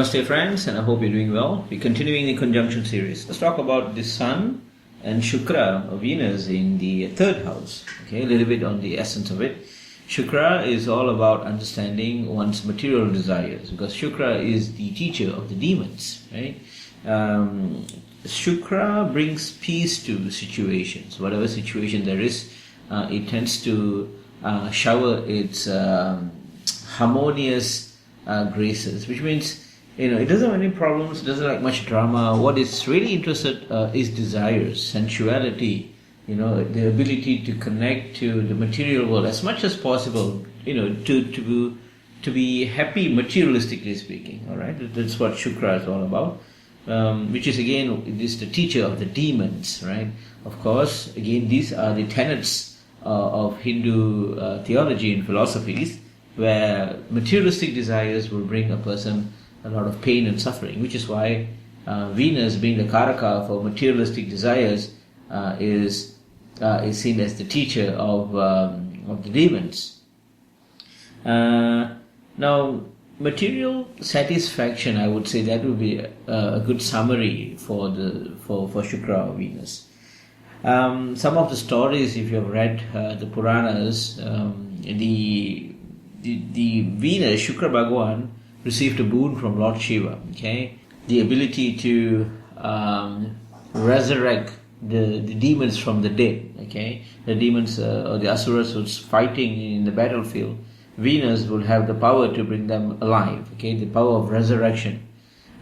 Namaste friends, and I hope you're doing well. We're continuing the conjunction series. Let's talk about the Sun and Shukra, or Venus, in the third house. Okay, a little bit on the essence of it. Shukra is all about understanding one's material desires, because Shukra is the teacher of the demons, right? Shukra brings peace to situations. Whatever situation there is, it tends to shower its harmonious graces, which means it doesn't have any problems, it doesn't like much drama. What it's really interested is desires, sensuality, the ability to connect to the material world as much as possible, to be happy materialistically speaking. All right, that's what Shukra is all about. Which is again, it is the teacher of the demons, right? Of course, again, these are the tenets of Hindu theology and philosophies, where materialistic desires will bring a person a lot of pain and suffering, which is why Venus, being the Karaka for materialistic desires, is seen as the teacher of the demons. Now, material satisfaction, I would say that would be a good summary for Shukra or Venus. Some of the stories, if you have read the Puranas, the Venus, Shukra Bhagavan, received a boon from Lord Shiva. Okay, the ability to resurrect the demons from the dead. Okay, the demons or the asuras who's fighting in the battlefield, Venus will have the power to bring them alive. Okay, the power of resurrection.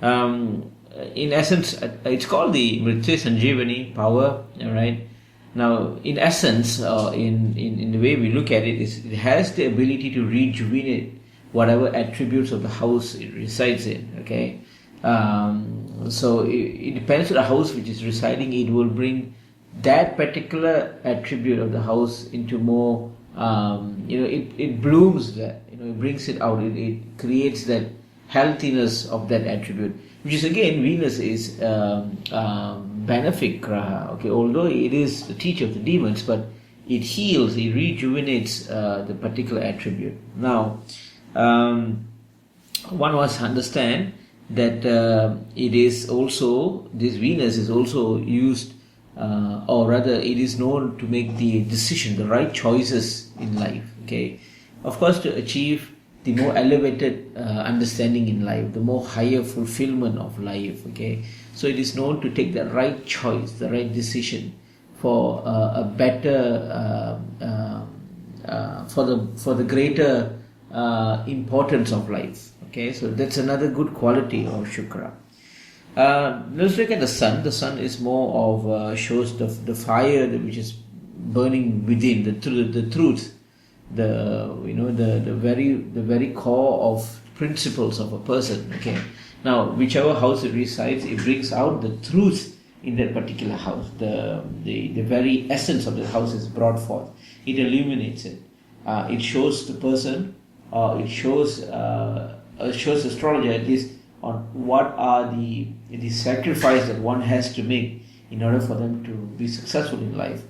In essence, it's called the Mrityu Sanjeevani power. All right. Now, in essence, in the way we look at it, it has the ability to rejuvenate whatever attributes of the house it resides in. Okay, so it depends on the house which is residing. It will bring that particular attribute of the house into more. It blooms that. It brings it out. It creates that healthiness of that attribute, which is again, Venus is benefic graha. Okay, although it is the teacher of the demons, but it heals, it rejuvenates the particular attribute. Now, one must understand that it is also, this Venus is also used, or rather it is known to make the decision, the right choices in life. Okay, of course, to achieve the more elevated understanding in life, the more higher fulfillment of life. Okay, so it is known to take the right choice, the right decision for a better, for the greater importance of life. Okay, so that's another good quality of Shukra. Let's look at the Sun. The Sun is more of shows the fire which is burning within, the truth, the very core of principles of a person. Okay, now whichever house it resides, it brings out the truth in that particular house. The very essence of the house is brought forth. It illuminates it. It shows the person. It shows astrologer at least on what are the sacrifice that one has to make in order for them to be successful in life.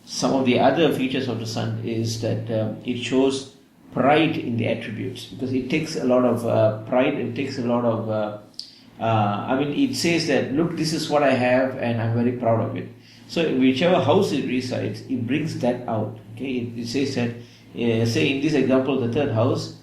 Some of the other features of the Sun is that it shows pride in the attributes, because it takes a lot of pride. It takes a lot of it says that, look, this is what I have and I'm very proud of it. So whichever house it resides, it brings that out. Okay, it says that, say in this example, the third house,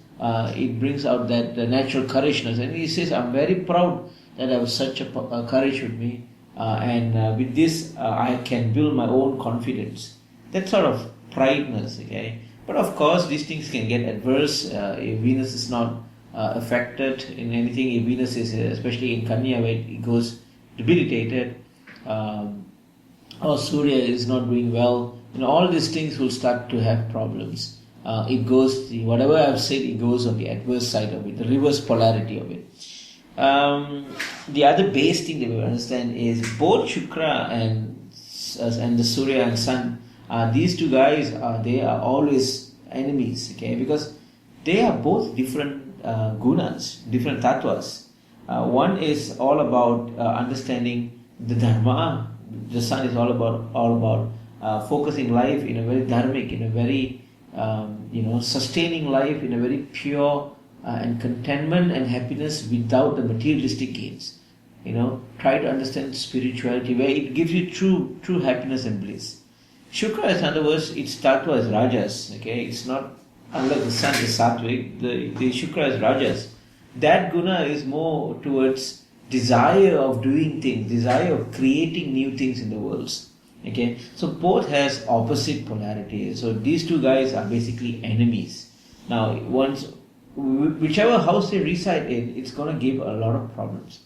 it brings out that the natural courageousness, and he says, I'm very proud that I have such a courage with me, and with this I can build my own confidence. That sort of prideness. Okay, but of course these things can get adverse if Venus is not affected in anything. If Venus is, especially in Kanya, where it goes debilitated, or Surya is not doing well, all these things will start to have problems. It goes, whatever I've said, it goes on the adverse side of it, the reverse polarity of it. The other base thing that we understand is both Shukra and the Surya and Sun, these two guys, they are always enemies. Okay, because they are both different gunas, different tattvas. One is all about understanding the dharma. The Sun is all about focusing life in a very dharmic, in a very sustaining life in a very pure and contentment and happiness without the materialistic gains. Try to understand spirituality where it gives you true happiness and bliss. Shukra, in other words, its tattva is rajas. Okay, it's not unlike the sun is sattvic. The Shukra is rajas. That guna is more towards desire of doing things, desire of creating new things in the world. Okay, so both has opposite polarity. So these two guys are basically enemies. Now, whichever house they reside in, it's going to give a lot of problems.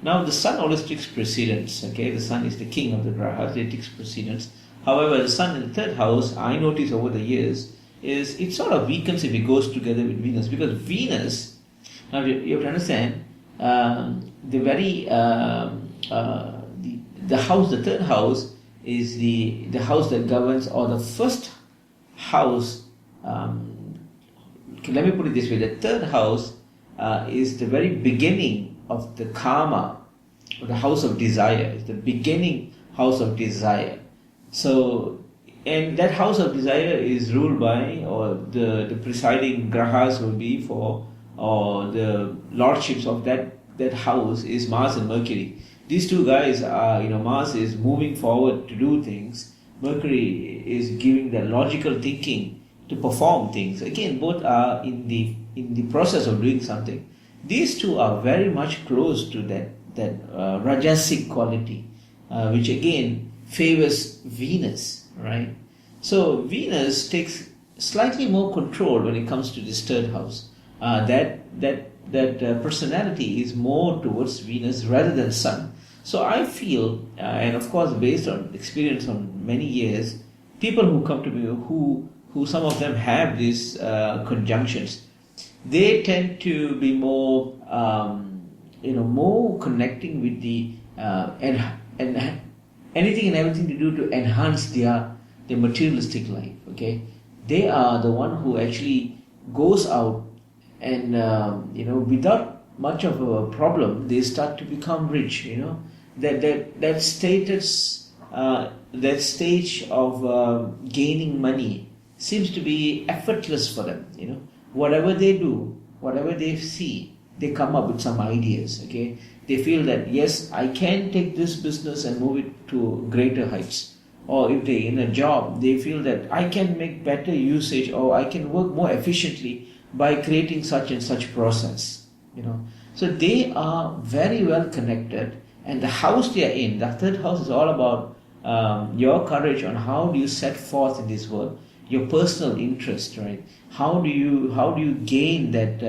Now, the sun always takes precedence. Okay, the sun is the king of the grahas. It takes precedence. However, the sun in the third house, I notice over the years, is it sort of weakens if it goes together with Venus, because Venus. Now you have to understand the house, the third house is the house that governs, or the first house. Let me put it this way: the third house is the very beginning of the karma, or the house of desire. It's the beginning house of desire. So, and that house of desire is ruled by, or the presiding grahas will be for, or the lordships of that house is Mars and Mercury. These two guys are, Mars is moving forward to do things. Mercury is giving the logical thinking to perform things. Again, both are in the process of doing something. These two are very much close to that rajasic quality, which again favors Venus, right? So Venus takes slightly more control when it comes to this third house. That personality is more towards Venus rather than Sun. So I feel, and of course based on experience on many years, people who come to me who some of them have these conjunctions, they tend to be more more connecting with the and anything and everything to do to enhance their materialistic life. Okay, they are the one who actually goes out and without much of a problem they start to become rich. That status, that stage of gaining money seems to be effortless for them. Whatever they do, whatever they see, they come up with some ideas. Okay, they feel that yes, I can take this business and move it to greater heights. Or if they in a job, they feel that I can make better usage, or I can work more efficiently by creating such and such process. So they are very well connected, and the house they are in, the third house, is all about your courage on how do you set forth in this world, your personal interest, right? How do you gain that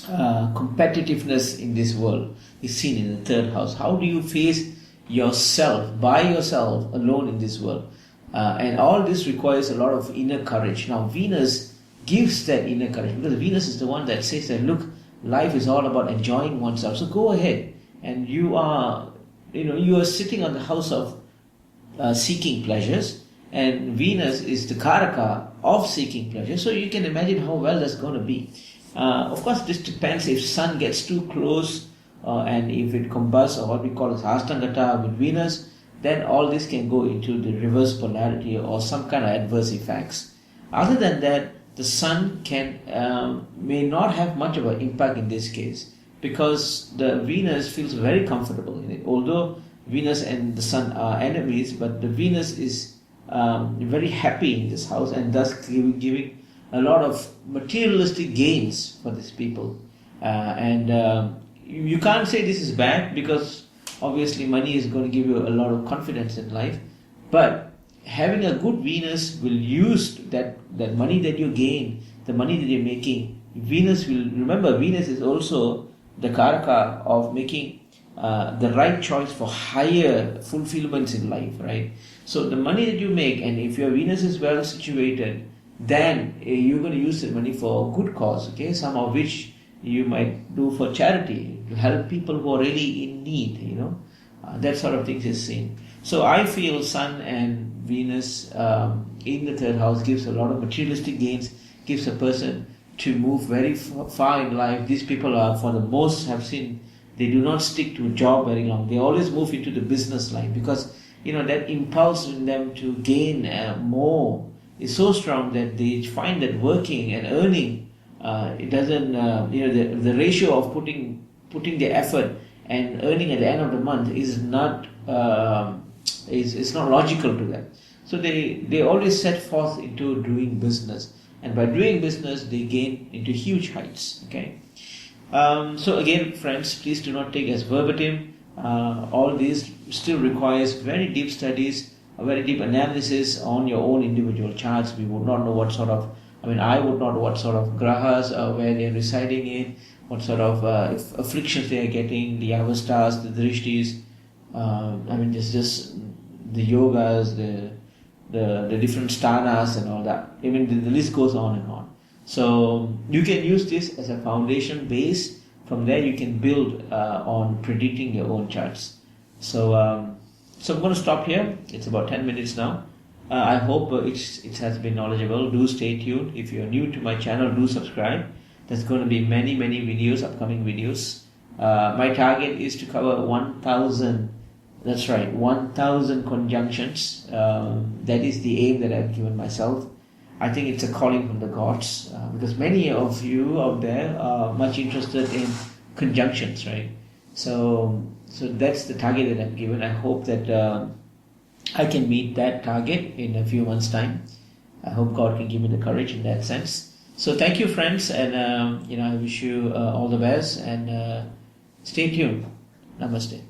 competitiveness in this world is seen in the third house. How do you face yourself, by yourself, alone in this world? And all this requires a lot of inner courage. Now Venus gives that inner courage, because Venus is the one that says that, look, life is all about enjoying oneself. So go ahead, and you are sitting on the house of seeking pleasures, and Venus is the karaka of seeking pleasure. So you can imagine how well that's going to be. Of course, this depends if Sun gets too close, and if it combusts, or what we call as Astangata with Venus, then all this can go into the reverse polarity or some kind of adverse effects. Other than that, the Sun may not have much of an impact in this case, because the Venus feels very comfortable in it. Although Venus and the Sun are enemies, but the Venus is very happy in this house, and thus giving a lot of materialistic gains for these people. You can't say this is bad, because obviously money is going to give you a lot of confidence in life. But having a good Venus will use that money that you gain, the money that you're making. Venus is also the karaka of making the right choice for higher fulfillments in life, right? So the money that you make, and if your Venus is well situated, then you're going to use the money for a good cause, okay? Some of which you might do for charity, to help people who are really in need, that sort of things is seen. So I feel Sun and Venus in the third house gives a lot of materialistic gains, gives a person to move very far in life. These people are, for the most, have seen, they do not stick to a job very long. They always move into the business line, because that impulse in them to gain more is so strong that they find that working and earning It doesn't, the ratio of putting the effort and earning at the end of the month is not is not logical to them. So they always set forth into doing business, and by doing business they gain into huge heights. Okay. So again, friends, please do not take as verbatim. All this still requires very deep studies, a very deep analysis on your own individual charts. We would not know what sort of, I would not know what sort of grahas where they are residing in, what sort of afflictions they are getting, the avastas, the drishtis, just the yogas, the different sthanas and all that. The list goes on and on. So you can use this as a foundation base. From there you can build on predicting your own charts. So I'm going to stop here. It's about 10 minutes now. I hope it has been knowledgeable. Do stay tuned. If you're new to my channel, do subscribe. There's going to be many videos, upcoming videos. My target is to cover 1,000. That's right, 1,000 conjunctions. That is the aim that I've given myself. I think it's a calling from the gods, because many of you out there are much interested in conjunctions, right? So that's the target that I've given. I hope that I can meet that target in a few months' time. I hope God can give me the courage in that sense. So thank you, friends, and I wish you all the best, and stay tuned. Namaste.